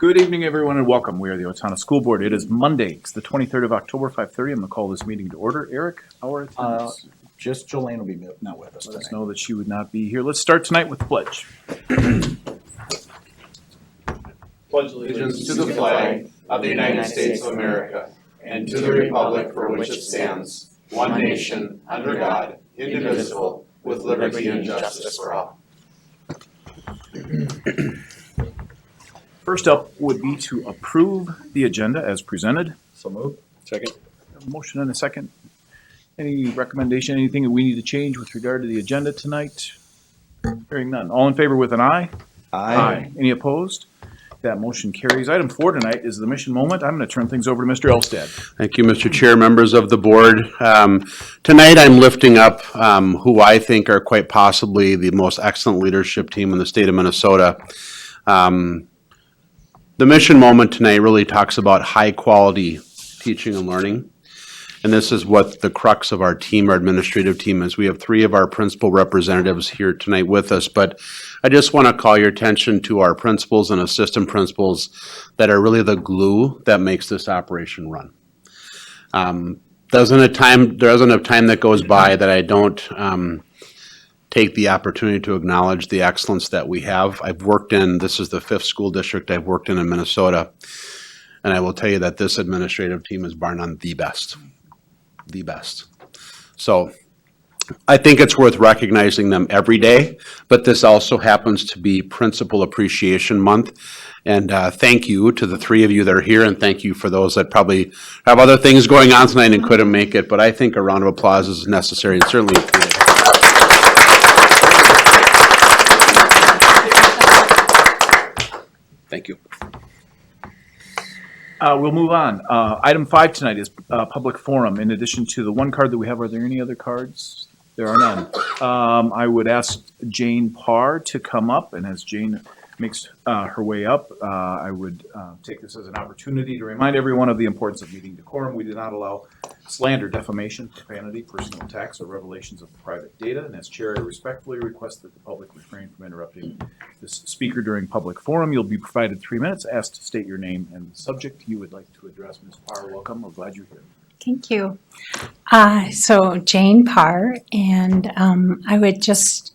Good evening, everyone, and welcome. We are the Owatonna School Board. It is Monday. It's the 23rd of October, 5:30. I'm going to call this meeting to order. Eric, our attendance. Just Jolene will be not with us Let us tonight. know that she would not be here. Let's start tonight with the pledge. Pledge allegiance to the flag of the United States of America and to the republic for which it stands, one nation, under God, indivisible, with liberty and justice for all. First up would be to approve the agenda as presented. So moved. Second. A motion and a second. Any recommendation, anything that we need to change with regard to the agenda tonight? Hearing none. All in favor with an aye? Any opposed? That motion carries. Item 4 tonight is the mission moment. I'm going to turn things over to Mr. Elstad. Thank you, Mr. Chair, members of the board. Tonight I'm lifting up who I think are quite possibly the most excellent leadership team in the state of Minnesota. The mission moment tonight really talks about high quality teaching and learning. And this is what the crux of our team, our administrative team is. We have 3 of our principal representatives here tonight with us, but I just want to call your attention to our principals and assistant principals that are really the glue that makes this operation run. There isn't a time that goes by that I don't take the opportunity to acknowledge the excellence that we have. This is the 5th school district I've worked in Minnesota, and I will tell you that this administrative team is bar none the best. The best. So I think it's worth recognizing them every day, but this also happens to be Principal Appreciation Month. And thank you to the 3 of you that are here, and thank you for those that probably have other things going on tonight and couldn't make it, but I think a round of applause is necessary and certainly needed. Thank you. We'll move on. Item 5 tonight is public forum. In addition to the one card that we have, are there any other cards? There are none. I would ask Jane Parr to come up, and as Jane makes her way up, I would take this as an opportunity to remind everyone of the importance of meeting decorum. We do not allow slander, defamation, profanity, personal attacks, or revelations of private data. And as chair, I respectfully request that the public refrain from interrupting this speaker during public forum. You'll be provided 3 minutes. Asked to state your name and the subject you would like to address. Ms. Parr, welcome. We're glad you're here. Thank you. So Jane Parr, and I would just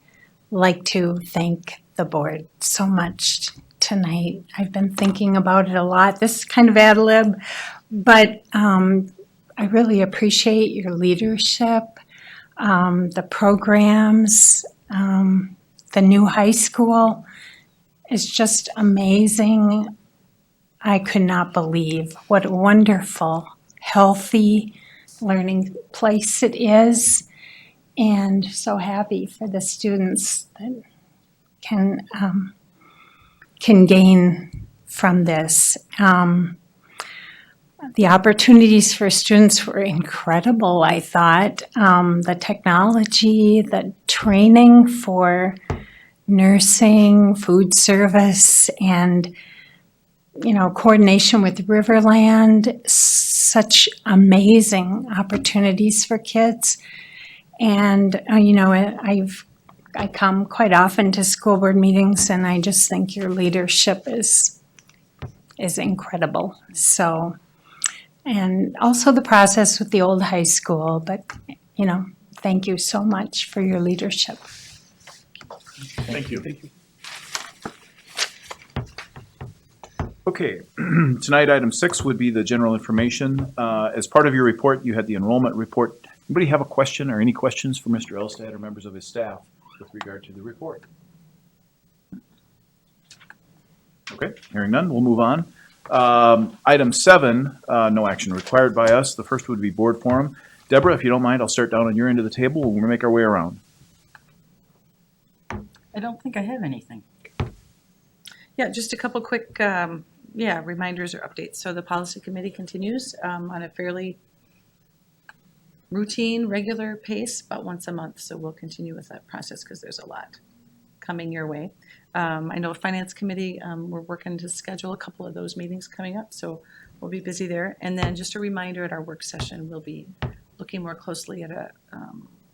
like to thank the board so much tonight. I've been thinking about it a lot. This is kind of ad lib, but I really appreciate your leadership, the programs, the new high school is just amazing. I could not believe what a wonderful, healthy learning place it is, and so happy for the students that can gain from this. The opportunities for students were incredible, I thought. The technology, the training for nursing, food service, and coordination with Riverland, such amazing opportunities for kids. And, I come quite often to school board meetings, and I just think your leadership is incredible. So, and also the process with the old high school, but, thank you so much for your leadership. Thank you. Okay, tonight item 6 would be the general information. As part of your report, you had the enrollment report. Anybody have a question or any questions for Mr. Elstad or members of his staff with regard to the report? Okay, hearing none, we'll move on. Item 7, no action required by us. The first would be board forum. Deborah, if you don't mind, I'll start down on your end of the table. We'll make our way around. I don't think I have anything. Yeah, just a couple quick reminders or updates. So the policy committee continues on a fairly routine, regular pace, about once a month. So we'll continue with that process because there's a lot coming your way. I know finance committee, we're working to schedule a couple of those meetings coming up. So we'll be busy there. And then just a reminder at our work session, we'll be looking more closely at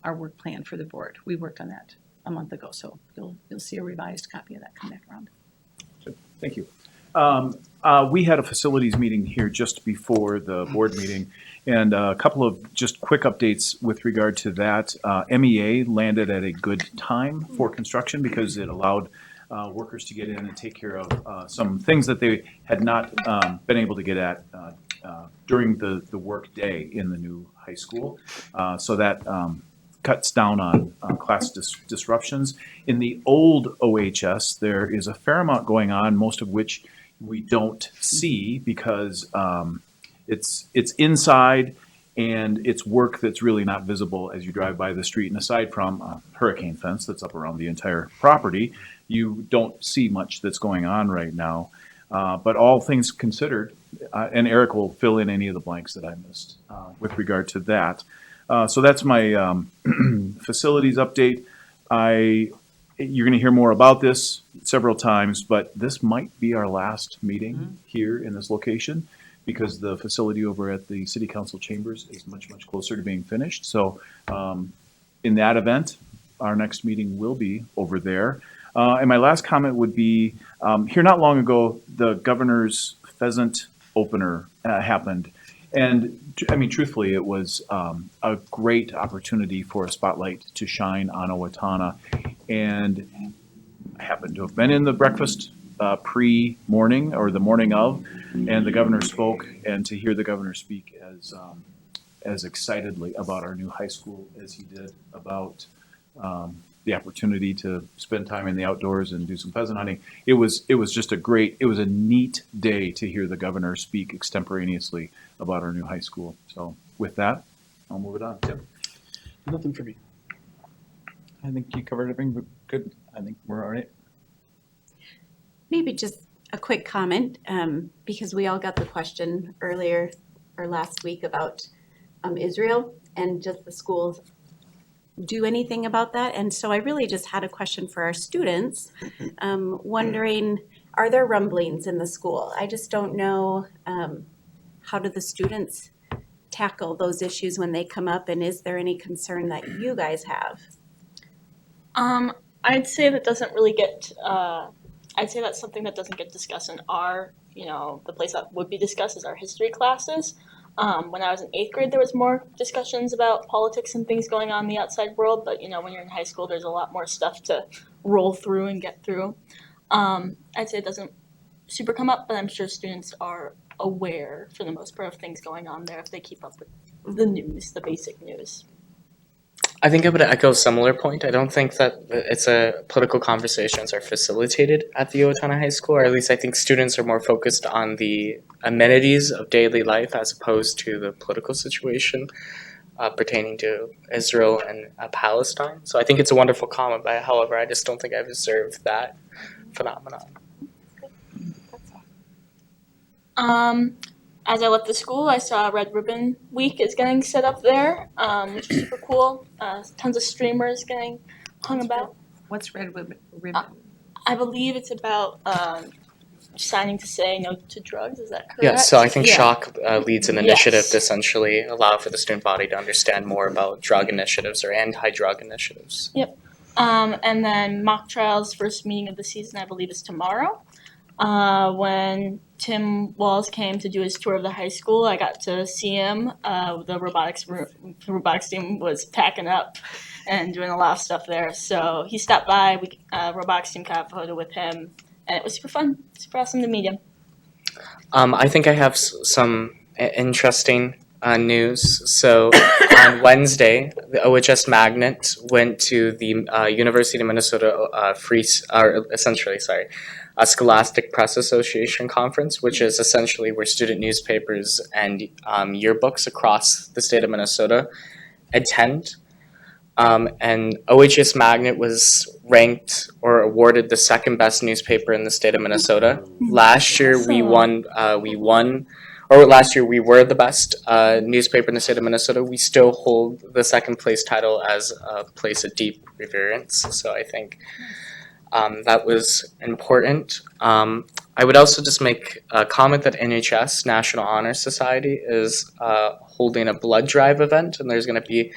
our work plan for the board. We worked on that a month ago. So you'll see a revised copy of that come back around. Thank you. We had a facilities meeting here just before the board meeting, and a couple of just quick updates with regard to that. MEA landed at a good time for construction because it allowed workers to get in and take care of some things that they had not been able to get at during the work day in the new high school. So that cuts down on class disruptions. In the old OHS, there is a fair amount going on, most of which we don't see because it's inside and it's work that's really not visible as you drive by the street. And aside from a hurricane fence that's up around the entire property, you don't see much that's going on right now. But all things considered, and Eric will fill in any of the blanks that I missed with regard to that. So that's my facilities update. You're going to hear more about this several times, but this might be our last meeting here in this location because the facility over at the City Council chambers is much, much closer to being finished. So in that event, our next meeting will be over there. And my last comment would be, here not long ago, the governor's pheasant opener happened. And I mean, truthfully, it was a great opportunity for a spotlight to shine on Owatonna. And I happened to have been in the breakfast pre-morning or the morning of, and the governor spoke. And to hear the governor speak as excitedly about our new high school as he did about the opportunity to spend time in the outdoors and do some pheasant hunting. It was just it was a neat day to hear the governor speak extemporaneously about our new high school. So with that, I'll move it on. Tim. Nothing for me. I think you covered everything, but good. I think we're all right. Maybe just a quick comment, because we all got the question earlier or last week about Israel and just the schools do anything about that. And so I really just had a question for our students, wondering, are there rumblings in the school? I just don't know, how do the students tackle those issues when they come up, and is there any concern that you guys have? I'd say that doesn't really get, I'd say that's something that doesn't get discussed in our, the place that would be discussed is our history classes. When I was in 8th grade, there was more discussions about politics and things going on in the outside world, but when you're in high school, there's a lot more stuff to roll through and get through. I'd say it doesn't super come up, but I'm sure students are aware, for the most part, of things going on there if they keep up with the news, the basic news. I think I would echo a similar point. I don't think that political conversations are facilitated at the Owatonna High School, or at least I think students are more focused on the amenities of daily life as opposed to the political situation pertaining to Israel and Palestine. So I think it's a wonderful comment, but however, I just don't think I've observed that phenomenon. As I left the school, I saw Red Ribbon Week is getting set up there, which is super cool. Tons of streamers getting hung about. What's Red Ribbon? I believe it's about signing to say no to drugs. Is that correct? Yeah, so I think Yeah. SHOC leads an initiative Yes. to essentially allow for the student body to understand more about drug initiatives or anti-drug initiatives. And then mock trials first meeting of the season, I believe, is tomorrow. When Tim Walls came to do his tour of the high school, I got to see him. The robotics team was packing up and doing a lot of stuff there. So he stopped by. Robotics team got a photo with him, and it was super fun, super awesome to meet him. I think I have some interesting news. So on Wednesday, the OHS Magnet went to the University of Minnesota Scholastic Press Association conference, which is essentially where student newspapers and yearbooks across the state of Minnesota attend. And OHS Magnet was ranked or awarded the second best newspaper in the state of Minnesota. Last year we were the best newspaper in the state of Minnesota. We still hold the second place title as a place of deep reverence. So I think that was important. I would also just make a comment that NHS, National Honor Society, is holding a blood drive event, and there's going to be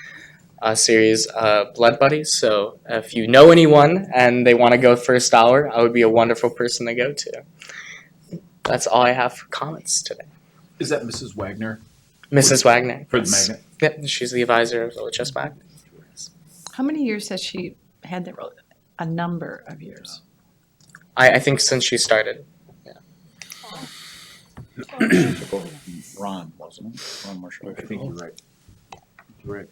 a series of blood buddies. So if you know anyone and they want to go first hour, I would be a wonderful person to go to. that's all I have for comments today. Is that Mrs. Wagner Mrs. Wagner. for the yes. magnet? Yep, she's the advisor of OHS Magnet. How many years has she had that role? A number of years. I think since she started. Ron, wasn't it? Ron Marshall. I think you're right. You're right.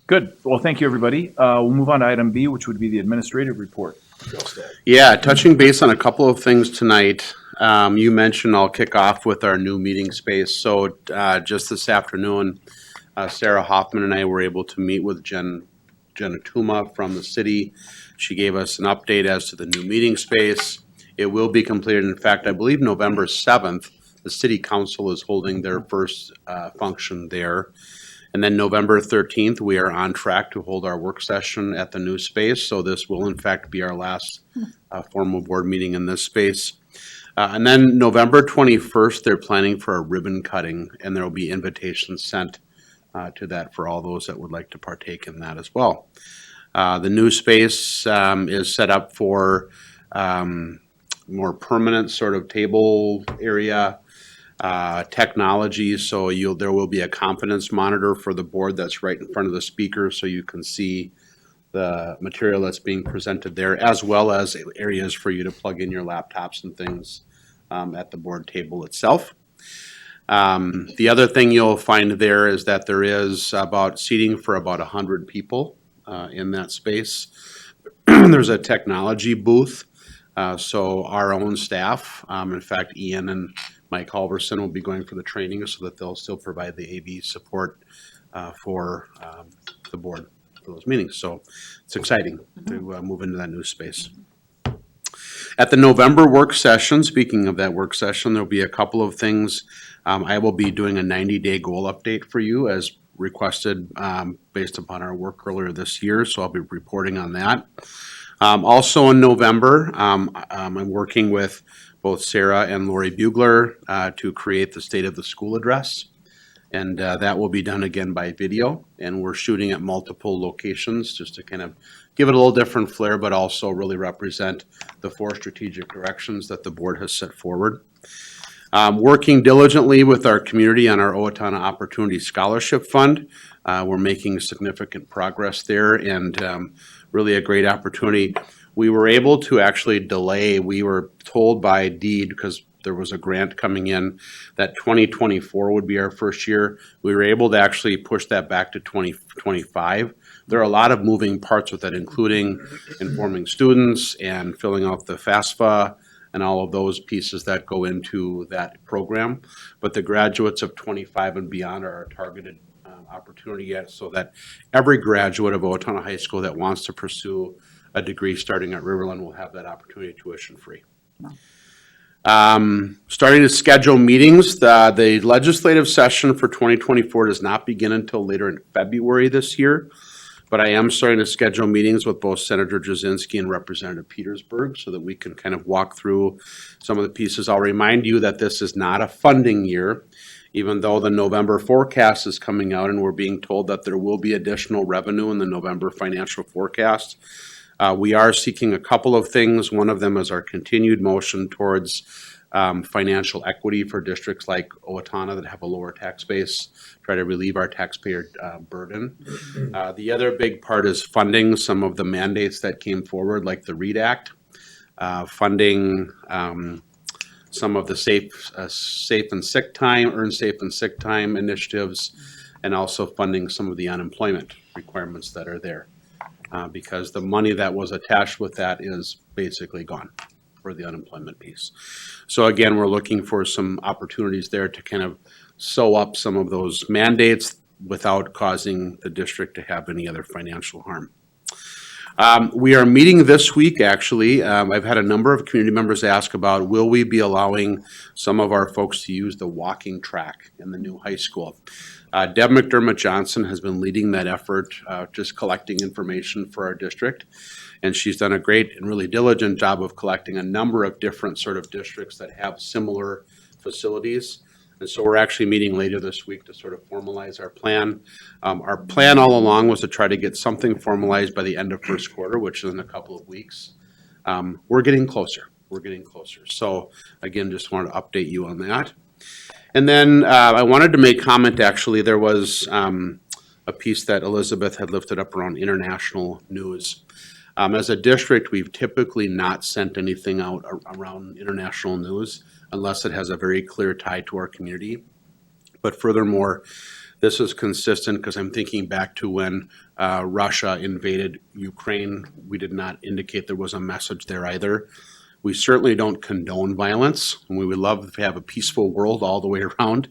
Good. Well, thank you, everybody. We'll move on to item B, which would be the administrative report. Yeah, touching base on a couple of things tonight. You mentioned I'll kick off with our new meeting space. So just this afternoon, Sarah Hoffman and I were able to meet with Jenna Tuma from the city. She gave us an update as to the new meeting space. It will be completed. In fact, I believe November 7th, the city council is holding their first function there. And then November 13th, we are on track to hold our work session at the new space. So this will in fact be our last formal board meeting in this space. And then November 21st, they're planning for a ribbon cutting, and there will be invitations sent to that for all those that would like to partake in that as well. The new space is set up for more permanent sort of table area, technology. So there will be a confidence monitor for the board that's right in front of the speaker, so you can see the material that's being presented there, as well as areas for you to plug in your laptops and things at the board table itself. The other thing you'll find there is that there is about seating for about 100 people in that space. There's a technology booth, so our own staff, in fact, Ian and Mike Halverson will be going for the training so that they'll still provide the AV support for the board for those meetings. So it's exciting to move into that new space. At the November work session, speaking of that work session, there'll be a couple of things. I will be doing a 90-day goal update for you as requested based upon our work earlier this year, so I'll be reporting on that. Also in November, I'm working with both Sarah and Lori Bugler to create the State of the School address. And that will be done again by video, and we're shooting at multiple locations just to kind of give it a little different flair, but also really represent the 4 strategic directions that the board has set forward. Working diligently with our community on our Owatonna Opportunity Scholarship Fund. We're making significant progress there, and really a great opportunity. We were able to actually delay, we were told by deed, because there was a grant coming in, that 2024 would be our first year. We were able to actually push that back to 2025. There are a lot of moving parts with that, including informing students and filling out the FAFSA and all of those pieces that go into that program. But the graduates of 25 and beyond are our targeted opportunity yet, so that every graduate of Owatonna High School that wants to pursue a degree starting at Riverland will have that opportunity tuition free. Starting to schedule meetings. The legislative session for 2024 does not begin until later in February this year, but I am starting to schedule meetings with both Senator Jasinski and Representative Petersburg so that we can kind of walk through some of the pieces. I'll remind you that this is not a funding year, even though the November forecast is coming out and we're being told that there will be additional revenue in the November financial forecast. We are seeking a couple of things. One of them is our continued motion towards financial equity for districts like Owatonna that have a lower tax base, try to relieve our taxpayer burden. The other big part is funding some of the mandates that came forward, like the READ Act, funding some of the safe and sick time, earn safe and sick time initiatives, and also funding some of the unemployment requirements that are there. Because the money that was attached with that is basically gone for the unemployment piece. So again, we're looking for some opportunities there to kind of sew up some of those mandates without causing the district to have any other financial harm. We are meeting this week, actually. I've had a number of community members ask about, will we be allowing some of our folks to use the walking track in the new high school? Deb McDermott Johnson has been leading that effort, just collecting information for our district. And she's done a great and really diligent job of collecting a number of different sort of districts that have similar facilities. And so we're actually meeting later this week to sort of formalize our plan. Our plan all along was to try to get something formalized by the end of first quarter, which is in a couple of weeks. We're getting closer. we're getting closer. So again, just wanted to update you on that. And then I wanted to make comment, actually, there was a piece that Elizabeth had lifted up around international news. As a district, we've typically not sent anything out around international news unless it has a very clear tie to our community. But furthermore, this is consistent because I'm thinking back to when Russia invaded Ukraine. We did not indicate there was a message there either. We certainly don't condone violence, and we would love to have a peaceful world all the way around.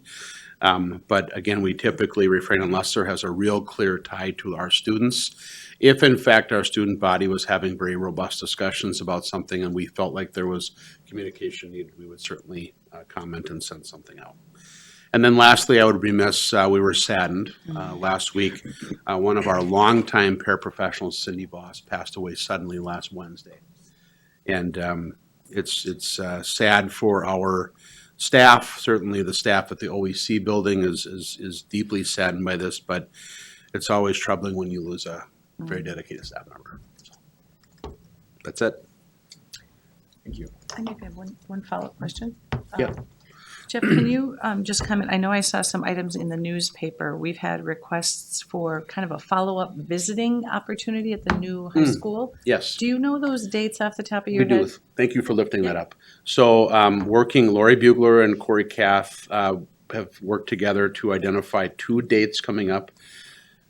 But again, we typically refrain unless there has a real clear tie to our students. If in fact our student body was having very robust discussions about something and we felt like there was communication needed, we would certainly comment and send something out. And then lastly, I would be remiss, we were saddened last week. One of our longtime paraprofessionals, Cindy Voss, passed away suddenly last Wednesday. And it's sad for our staff. Certainly the staff at the OEC building is deeply saddened by this, but it's always troubling when you lose a very dedicated staff member. So, that's it. Thank you. I maybe have one follow-up question. Yeah. Jeff, can you just comment? I know I saw some items in the newspaper. We've had requests for kind of a follow-up visiting opportunity at the new high school. Yes. Do you know those dates off the top of your We head? do. Thank you for lifting that up. So Lori Bugler and Corey Kath have worked together to identify 2 dates coming up.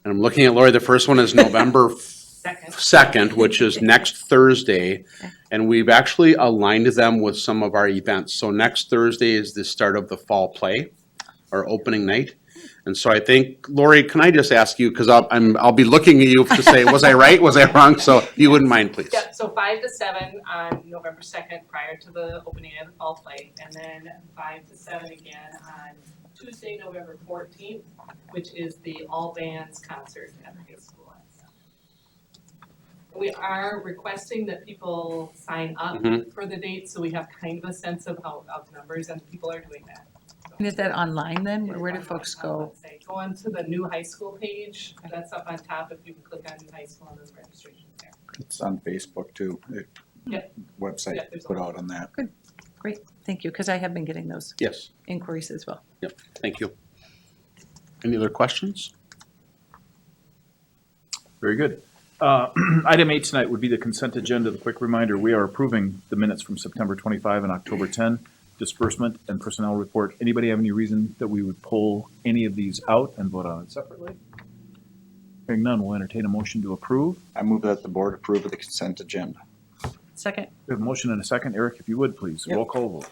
And I'm looking at Lori, the first one is November 2nd, which is next Thursday. And we've actually aligned them with some of our events. So next Thursday is the start of the fall play, our opening night. And so I think, Lori, can I just ask you, because I'll be looking at you to say, was I right, was I wrong? So if you wouldn't mind, please. Yep, so 5 to 7 on November 2nd prior to the opening of the fall play, and then 5 to 7 again on Tuesday, November 14th, which is the all bands concert at the high school. We are requesting that people sign up for the date, so we have kind of a sense of numbers, and people are doing that. And is that online then, or where do folks go? Go on to the new high school page, that's up on top, if you can click on new high school and there's registrations there. It's on Facebook too. Yep. Website Yep, there's a put lot. out on that. Great, thank you, because I have been getting those Yes. inquiries as well. Yep. Thank you. Any other questions? Very good. Item 8 tonight would be the consent agenda. The quick reminder, we are approving the minutes from September 25 and October 10, disbursement and personnel report. Anybody have any reason that we would pull any of these out and vote on it separately? Hearing none, we'll entertain a motion to approve. I move that the board approve of the consent agenda. Second, We have a motion and a second. Eric, if you would, please. Yep. Roll call vote.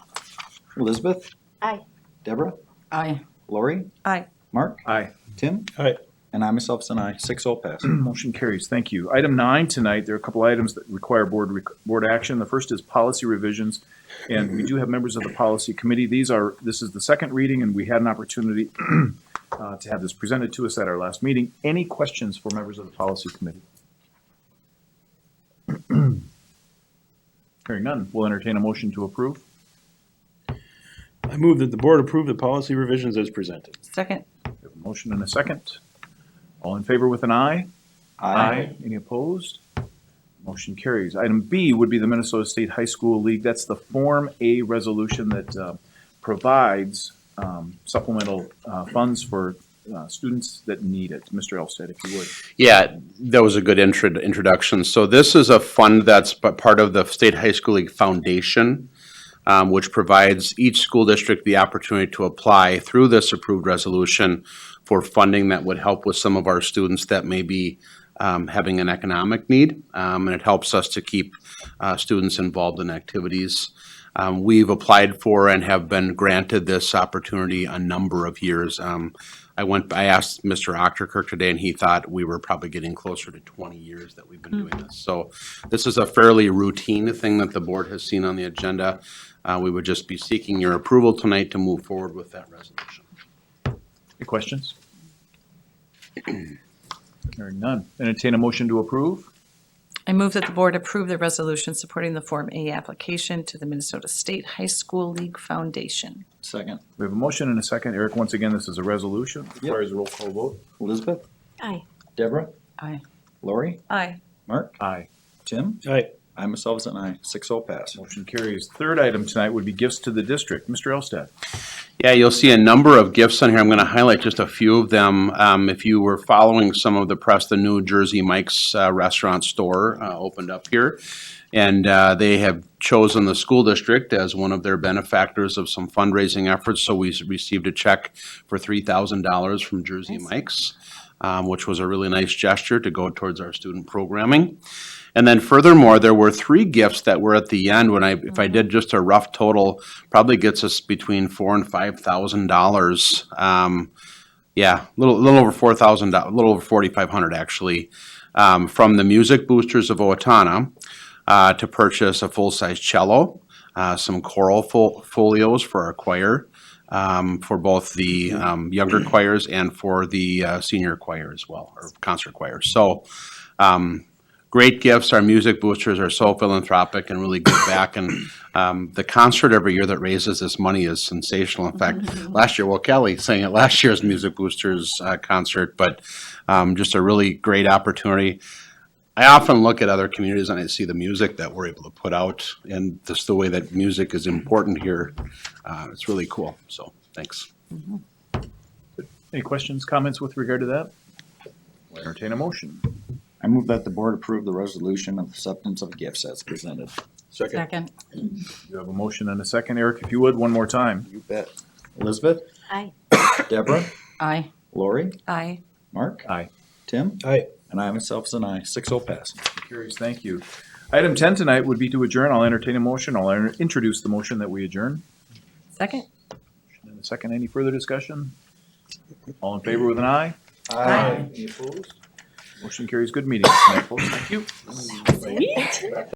Elizabeth? Aye. Deborah? Aye. Lori? aye. Mark? Aye. Tim? Aye. And I myself is an aye. 6-0 pass. Motion carries. Thank you. Item 9 tonight, there are a couple items that require board action. The first is policy revisions, and we do have members of the policy committee. This is the second reading, and we had an opportunity to have this presented to us at our last meeting. Any questions for members of the policy committee? Hearing none, we'll entertain a motion to approve. I move that the board approve the policy revisions as presented. Second, We have a motion and a second. All in favor with an aye? Any opposed? Motion carries. Item B would be the Minnesota State High School League. That's the Form A resolution that provides supplemental funds for students that need it. Mr. Elstad, if you would. Yeah, that was a good introduction. So this is a fund that's part of the State High School League Foundation, which provides each school district the opportunity to apply through this approved resolution for funding that would help with some of our students that may be having an economic need. And it helps us to keep students involved in activities. We've applied for and have been granted this opportunity a number of years. I asked Mr. Ochterkirk today, and he thought we were probably getting closer to 20 years that we've been doing this. So this is a fairly routine thing that the board has seen on the agenda. We would just be seeking your approval tonight to move forward with that resolution. Any questions? Hearing none. Entertain a motion to approve. I move that the board approve the resolution supporting the Form A application to the Minnesota State High School League Foundation. Second. We have a motion and a second. Eric, once again, this is a resolution. Requires a roll call vote. Elizabeth? Aye. Deborah? Aye. Lori? Aye. Mark? Aye. Tim? Aye. I myself is an aye. 6-0 pass. Motion carries. Third item tonight would be gifts to the district. Mr. Elstad. Yeah, you'll see a number of gifts on here. I'm going to highlight just a few of them. If you were following some of the press, the new Jersey Mike's restaurant store opened up here. And they have chosen the school district as one of their benefactors of some fundraising efforts. So we received a check for $3,000 from Jersey Mike's, which was a really nice gesture to go towards our student programming. And then furthermore, there were 3 gifts that were at the end. If I did just a rough total, probably gets us between $4,000 and $5,000. Yeah, a little over $4,000, a little over $4,500 actually, from the Music Boosters of Owatonna to purchase a full-size cello, some choral folios for our choir, for both the younger choirs and for the senior choir as well, or concert choir. So. Great gifts. Our music boosters are so philanthropic and really give back. And the concert every year that raises this money is sensational. In fact, last year, well, Kelly sang at last year's Music Boosters concert, but just a really great opportunity. I often look at other communities and I see the music that we're able to put out and just the way that music is important here. It's really cool. So thanks. Any questions, comments with regard to that? We'll entertain a motion. I move that the board approve the resolution of acceptance of gifts as presented. Second. You have a motion and a second. Eric, if you would, one more time. You bet. Elizabeth? Aye. Deborah? Aye. Lori? Aye. Mark? Aye. Tim? Aye. And I myself is an aye. 6-0 pass. Carries, thank you. Item 10 tonight would be to adjourn. I'll entertain a motion. I'll introduce the motion that we adjourn. Second. Motion and a second. Any further discussion? All in favor with an aye? Aye. Any opposed? Motion carries. Good meeting tonight, folks. Thank you. Sweet.